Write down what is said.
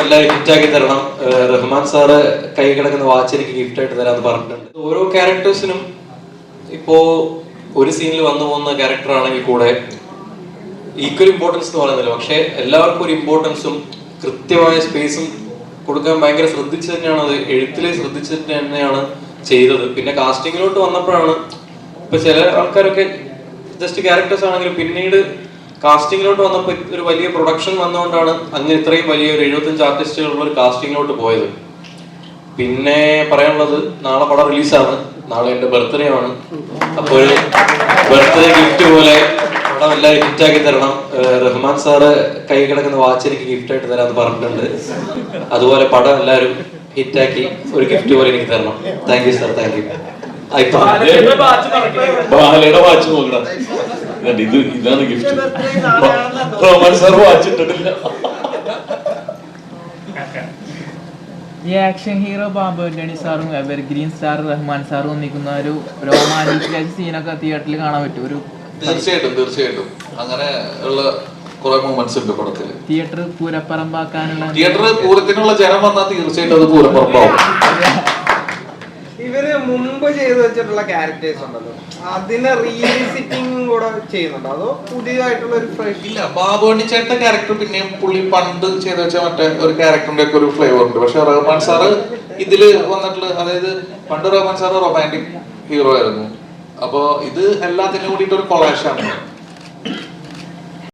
എല്ലാവരും ഹിറ്റാക്കി തരണം. റഹ്മാൻ സാറ് കൈ കിടക്കുന്ന വാച്ച് എനിക്ക് ഗിഫ്റ്റ് ആയിട്ട് തരാമെന്ന് പറഞ്ഞിട്ടുണ്ട്. ഓരോ ക്യാരക്ടേഴ്സിനും ഇപ്പോ ഒരു സീനിൽ വന്നു പോകുന്ന ക്യാരക്ടർ ആണെങ്കിൽ കൂടെ ഈക്വൽ ഇമ്പോർട്ടൻസ് എന്ന് പറയുന്നില്ല, പക്ഷെ എല്ലാവർക്കും ഒരു ഇമ്പോർട്ടൻസും കൃത്യമായ സ്പേസും കൊടുക്കാൻ ഭയങ്കര ശ്രദ്ധിച്ച് തന്നെയാണ്, അത് എഴുത്തിലെ ശ്രദ്ധിച്ചിട്ട് തന്നെയാണ് ചെയ്തത്. പിന്നെ കാസ്റ്റിങ്ങിലോട്ട് വന്നപ്പോഴാണ് ഇപ്പൊ ചില ആൾക്കാരൊക്കെ ജസ്റ്റ് ക്യാരക്ടേഴ്സ് ആണെങ്കിലും പിന്നീട് കാസ്റ്റിങ്ങിലോട്ട് വന്നപ്പോൾ ഒരു വലിയ പ്രൊഡക്ഷൻ വന്നുകൊണ്ടാണ് അങ്ങനെ ഇത്രയും വലിയ ഒരു 75 ആർട്ടിസ്റ്റുകളുള്ള ഒരു കാസ്റ്റിങ്ങിലോട്ട് പോയത്. പിന്നെ പറയാനുള്ളത്, നാളെ പടം റിലീസാണ്, നാളെ എൻ്റെ ബർത്ത്ഡേ ആണ്. അപ്പോൾ ഒരു ബർത്ത്ഡേ ഗിഫ്റ്റ് പോലെ പടം എല്ലാവരും ഹിറ്റാക്കി തരണം. റഹ്മാൻ സാറ് കൈ കിടക്കുന്ന വാച്ച് എനിക്ക് ഗിഫ്റ്റ് ആയിട്ട് തരാമെന്ന് പറഞ്ഞിട്ടുണ്ട്. അതുപോലെ പടം എല്ലാവരും ഹിറ്റാക്കി ഒരു ഗിഫ്റ്റ് പോലെ എനിക്ക് തരണം. Thank you sir, thank you. ബാലയുടെ വാച്ച് നോക്കണം, ഇതാണ് ഗിഫ്റ്റ്. റഹ്മാൻ സാർ വാച്ച് ഇട്ടിട്ടില്ല. ഈ ആക്ഷൻ ഹീറോ ബാബു ആന്റണി സാറും എവർഗ്രീൻ സ്റ്റാർ റഹ്മാൻ സാറും ഒന്നിക്കുന്ന ഒരു റൊമാൻറ്റിക് സീനൊക്കെ തിയേറ്ററിൽ കാണാൻ പറ്റും. ഒരു തീർച്ചയായിട്ടും അങ്ങനെ ഉള്ള കുറെ മൊമെന്റ്സ് ഉണ്ട് പടത്തില്. തിയേറ്റർ പൂരപ്പറമ്പാക്കാനുള്ള, തിയേറ്റർ പൂരത്തിനുള്ള ജനം വന്നാൽ തീർച്ചയായിട്ടും അത് പൂരപ്പറമ്പാവും. ഇവര് മുമ്പ് ചെയ്തു വെച്ചിട്ടുള്ള ക്യാരക്ടേഴ്സ് ഉണ്ടല്ലോ, അതിനെ റീവിസിറ്റിംഗ് കൂടെ ചെയ്യുന്നുണ്ടോ അതോ പുതിയതായിട്ടുള്ള ഒരു ഫ്രഷ്? ഇല്ല, ബാബുവണ്ണി ചേട്ടന്റെ ക്യാരക്ടർ പിന്നെയും പുള്ളി പണ്ട് ചെയ്ത് വെച്ച മറ്റേ ഒരു ക്യാരക്ടറിന്റെ ഒക്കെ ഒരു ഫ്ലേവർ ഉണ്ട്. പക്ഷെ റഹ്മാൻ സാറ് ഇതില് വന്നിട്ടുള്ള, അതായത് പണ്ട് റഹ്മാൻ സാറ് റൊമാൻറ്റിക് ഹീറോ ആയിരുന്നു. അപ്പൊ ഇത് എല്ലാത്തിനും കൂടിയിട്ട് ഒരു കൊളാഷാണ്.